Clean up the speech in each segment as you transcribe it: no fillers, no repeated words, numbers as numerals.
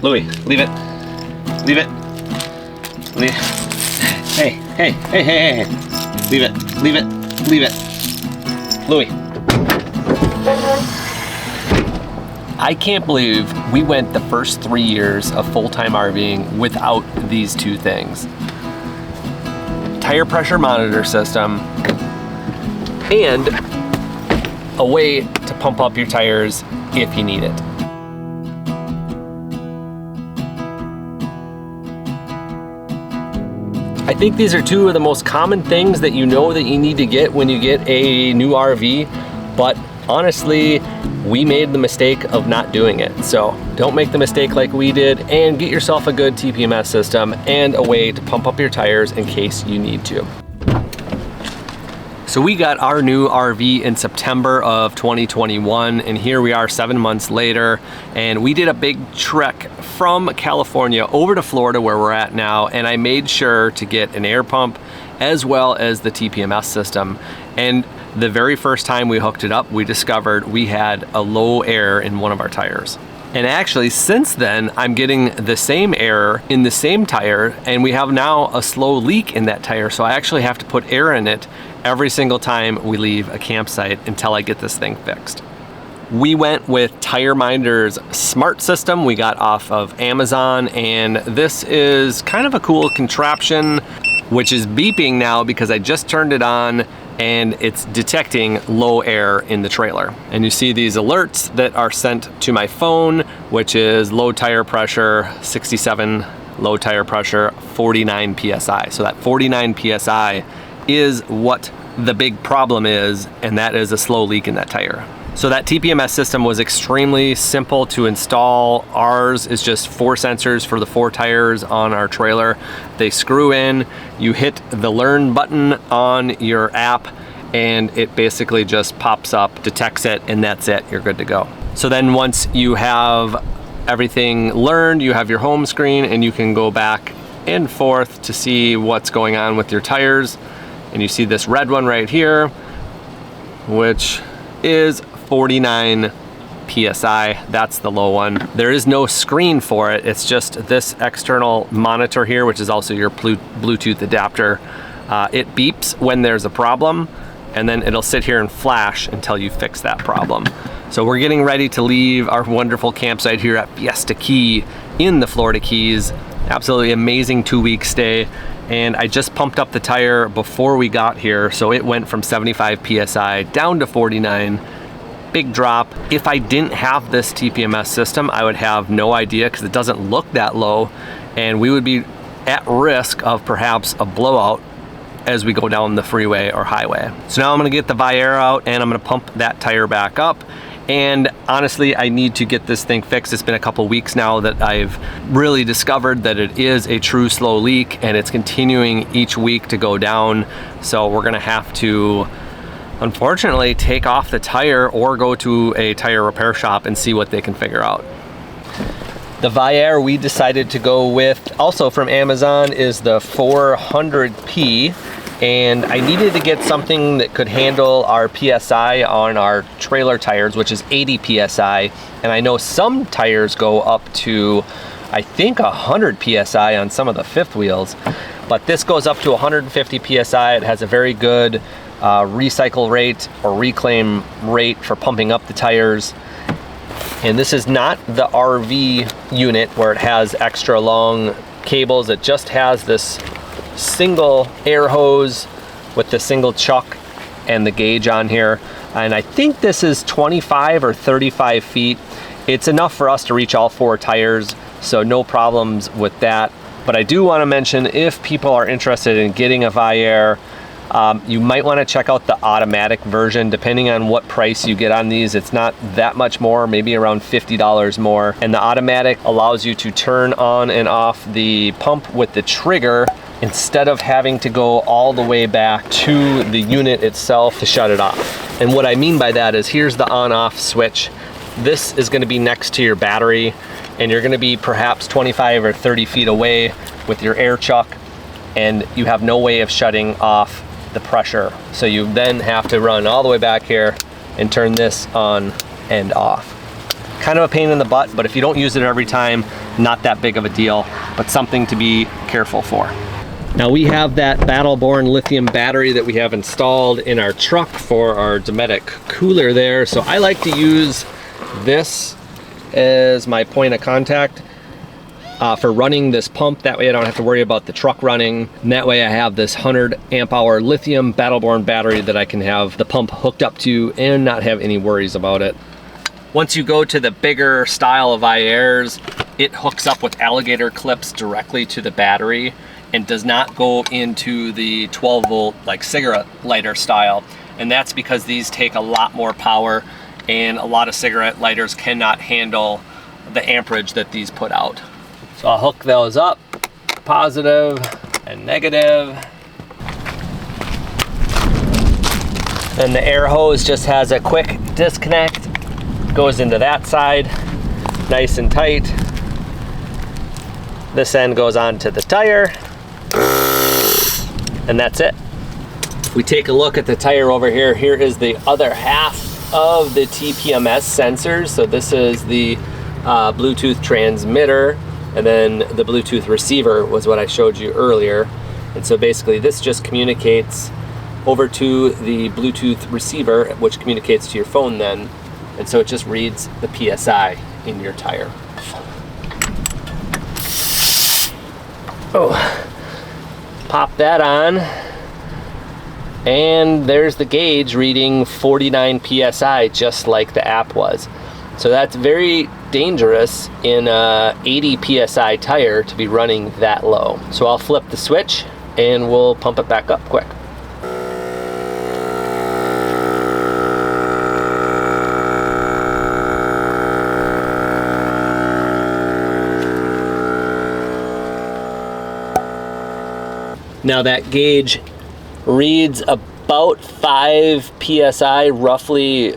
Louie, leave it. Leave it. Leave. Hey, hey, hey, hey, hey. Leave it, leave it, leave it. Louie. I can't believe we went the first 3 years of full-time RVing without these two things. Tire pressure monitor system and a way to pump up your tires if you need it. I think these are two of the most common things that you know that you need to get when you get a new RV, but honestly, we made the mistake of not doing it. So don't make the mistake like we did, and get yourself a good TPMS system and a way to pump up your tires in case you need to. So we got our new RV in September of 2021, and here we are 7 months later, and we did a big trek from California over to Florida where we're at now, and I made sure to get an air pump as well as the TPMS system. And the very first time we hooked it up, we discovered we had a low air in one of our tires. And actually, since then, I'm getting the same air in the same tire, and we have now a slow leak in that tire, so I actually have to put air in it every single time we leave a campsite until I get this thing fixed. We went with Tire Minder's smart system we got off of Amazon, and this is kind of a cool contraption which is beeping now because I just turned it on and it's detecting low air in the trailer. And you see these alerts that are sent to my phone, which is low tire pressure, 67, low tire pressure, 49 PSI. So that 49 PSI is what the big problem is, and that is a slow leak in that tire. So that TPMS system was extremely simple to install. Ours is just 4 sensors for the 4 tires on our trailer. They screw in, you hit the learn button on your app, and it basically just pops up, detects it, and that's it, you're good to go. So then once you have everything learned, you have your home screen, and you can go back and forth to see what's going on with your tires. And you see this red one right here, which is 49 PSI, that's the low one. There is no screen for it, it's just this external monitor here, which is also your Bluetooth adapter. It beeps when there's a problem, and then it'll sit here and flash until you fix that problem. So we're getting ready to leave our wonderful campsite here at Fiesta Key in the Florida Keys. Absolutely amazing 2-week stay. And I just pumped up the tire before we got here, so it went from 75 PSI down to 49. Big drop. If I didn't have this TPMS system, I would have no idea because it doesn't look that low, and we would be at risk of perhaps a blowout as we go down the freeway or highway. So now I'm gonna get the Viair out and I'm gonna pump that tire back up. And honestly, I need to get this thing fixed. It's been a couple weeks now that I've really discovered that it is a true slow leak, and it's continuing each week to go down. So we're gonna have to, unfortunately, take off the tire or go to a tire repair shop and see what they can figure out. The Viair we decided to go with, also from Amazon, is the 400P. And I needed to get something that could handle our PSI on our trailer tires, which is 80 PSI. And I know some tires go up to, I think, 100 PSI on some of the fifth wheels. But this goes up to 150 PSI. It has a very good recycle rate or reclaim rate for pumping up the tires. And this is not the RV unit where it has extra long cables. It just has this single air hose with the single chuck and the gauge on here. And I think this is 25 or 35 feet. It's enough for us to reach all 4 tires, so no problems with that. But I do want to mention, if people are interested in getting a Viair, you might want to check out the automatic version. Depending on what price you get on these, it's not that much more, maybe around $50 more. And the automatic allows you to turn on and off the pump with the trigger instead of having to go all the way back to the unit itself to shut it off. And what I mean by that is, here's the on-off switch. This is going to be next to your battery, and you're going to be perhaps 25 or 30 feet away with your air chuck, and you have no way of shutting off the pressure. So you then have to run all the way back here and turn this on and off. Kind of a pain in the butt, but if you don't use it every time, not that big of a deal, but something to be careful for. Now we have that Battle-Born lithium battery that we have installed in our truck for our Dometic cooler there. So I like to use this as my point of contact for running this pump. That way I don't have to worry about the truck running. And that way I have this 100 amp hour lithium Battle-Born battery that I can have the pump hooked up to and not have any worries about it. Once you go to the bigger style of iAirs, it hooks up with alligator clips directly to the battery and does not go into the 12 volt like cigarette lighter style. And that's because these take a lot more power and a lot of cigarette lighters cannot handle the amperage that these put out. So I'll hook those up, positive and negative. Then the air hose just has a quick disconnect, goes into that side, nice and tight. This end goes on to the tire, and that's it. We take a look at the tire over here. Here is the other half of the TPMS sensors. So this is the Bluetooth transmitter, and then the Bluetooth receiver was what I showed you earlier. And so basically this just communicates over to the Bluetooth receiver, which communicates to your phone then. And so it just reads the PSI in your tire. Oh, pop that on. And there's the gauge reading 49 PSI, just like the app was. So that's very dangerous in a 80 PSI tire to be running that low. So I'll flip the switch and we'll pump it back up quick. Now that gauge reads about 5 PSI, roughly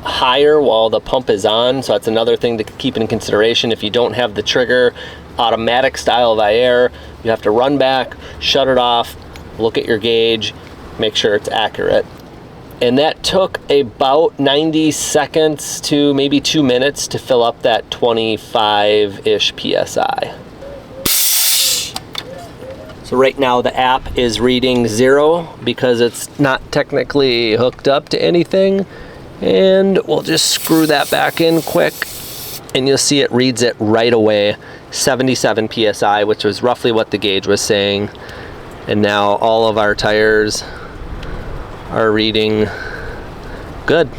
higher while the pump is on. So that's another thing to keep in consideration. If you don't have the trigger automatic style of iAir, you have to run back, shut it off, look at your gauge, make sure it's accurate. And that took about 90 seconds to maybe 2 minutes to fill up that 25-ish PSI. So right now the app is reading 0 because it's not technically hooked up to anything. And we'll just screw that back in quick and you'll see it reads it right away, 77 PSI, which was roughly what the gauge was saying. And now all of our tires are reading good.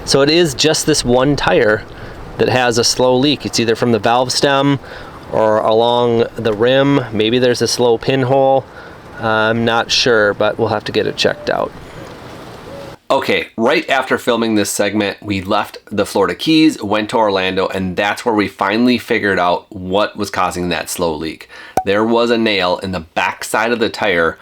So it is just this one tire that has a slow leak. It's either from the valve stem or along the rim. Maybe there's a slow pinhole. I'm not sure, but we'll have to get it checked out. Okay, right after filming this segment, we left the Florida Keys, went to Orlando, and that's where we finally figured out what was causing that slow leak. There was a nail in the back side of the tire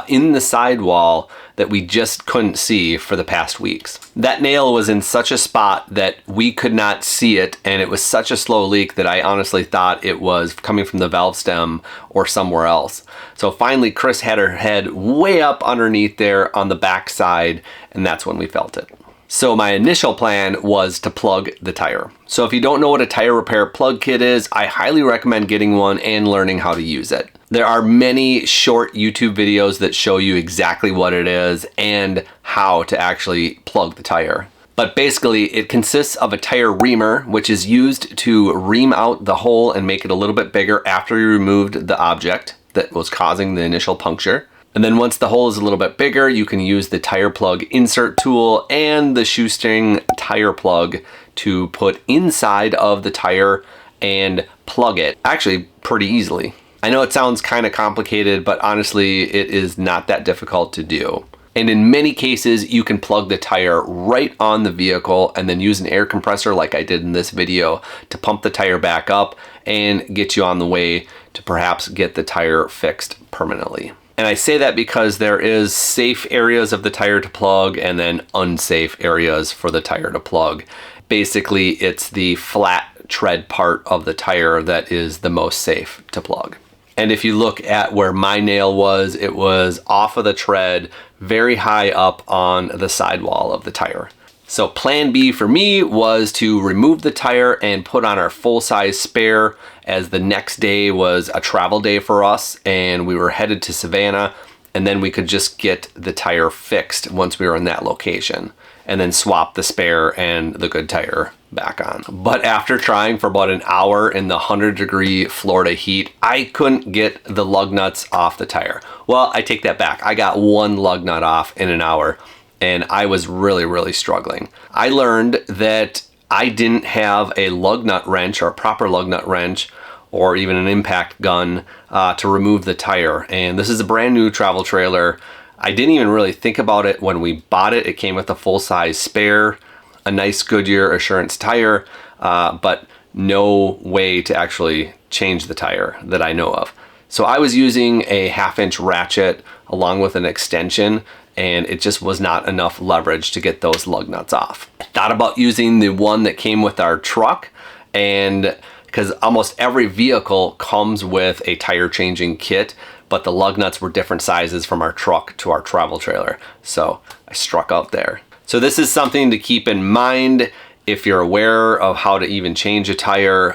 in the sidewall that we just couldn't see for the past weeks. That nail was in such a spot that we could not see it, and it was such a slow leak that I honestly thought it was coming from the valve stem or somewhere else. So finally Chris had her head way up underneath there on the back side, and that's when we felt it. So my initial plan was to plug the tire. So if you don't know what a tire repair plug kit is, I highly recommend getting one and learning how to use it. There are many short YouTube videos that show you exactly what it is and how to actually plug the tire. But basically it consists of a tire reamer, which is used to ream out the hole and make it a little bit bigger after you removed the object that was causing the initial puncture. And then once the hole is a little bit bigger, you can use the tire plug insert tool and the shoestring tire plug to put inside of the tire and plug it, actually pretty easily. I know it sounds kind of complicated, but honestly, it is not that difficult to do. And in many cases, you can plug the tire right on the vehicle and then use an air compressor like I did in this video to pump the tire back up and get you on the way to perhaps get the tire fixed permanently. And I say that because there is safe areas of the tire to plug and then unsafe areas for the tire to plug. Basically, it's the flat tread part of the tire that is the most safe to plug. And if you look at where my nail was, it was off of the tread, very high up on the sidewall of the tire. So plan B for me was to remove the tire and put on our full-size spare, as the next day was a travel day for us and we were headed to Savannah, and then we could just get the tire fixed once we were in that location and then swap the spare and the good tire back on. But after trying for about an hour in the 100-degree Florida heat, I couldn't get the lug nuts off the tire. Well, I take that back. I got one lug nut off in an hour and I was really struggling. I learned that I didn't have a lug nut wrench or a proper lug nut wrench or even an impact gun to remove the tire. And this is a brand new travel trailer. I didn't even really think about it when we bought it. It came with a full-size spare, a nice Goodyear Assurance tire, but no way to actually change the tire that I know of. So I was using a 1/2-inch ratchet along with an extension, and it just was not enough leverage to get those lug nuts off. I thought about using the one that came with our truck, and because almost every vehicle comes with a tire changing kit, but the lug nuts were different sizes from our truck to our travel trailer. So I struck out there. So this is something to keep in mind if you're aware of how to even change a tire.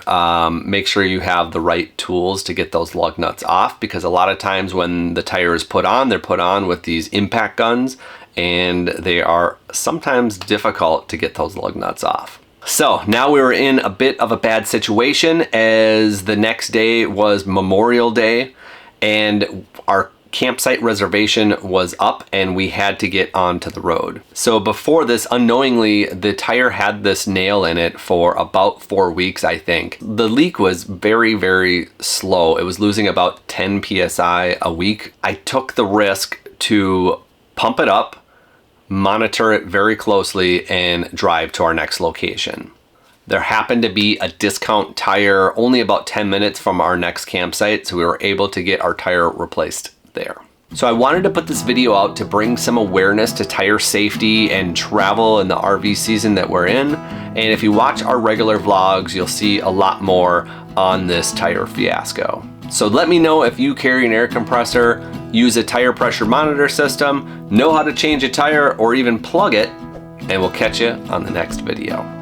Make sure you have the right tools to get those lug nuts off, because a lot of times when the tire is put on, they're put on with these impact guns and they are sometimes difficult to get those lug nuts off. So now we were in a bit of a bad situation, as the next day was Memorial Day and our campsite reservation was up and we had to get onto the road. So before this, unknowingly, the tire had this nail in it for about 4 weeks, I think. The leak was very slow. It was losing about 10 PSI a week. I took the risk to pump it up, monitor it very closely, and drive to our next location. There happened to be a discount tire only about 10 minutes from our next campsite, so we were able to get our tire replaced there. So I wanted to put this video out to bring some awareness to tire safety and travel in the RV season that we're in. And if you watch our regular vlogs, you'll see a lot more on this tire fiasco. So let me know if you carry an air compressor, use a tire pressure monitor system, know how to change a tire or even plug it, and we'll catch you on the next video.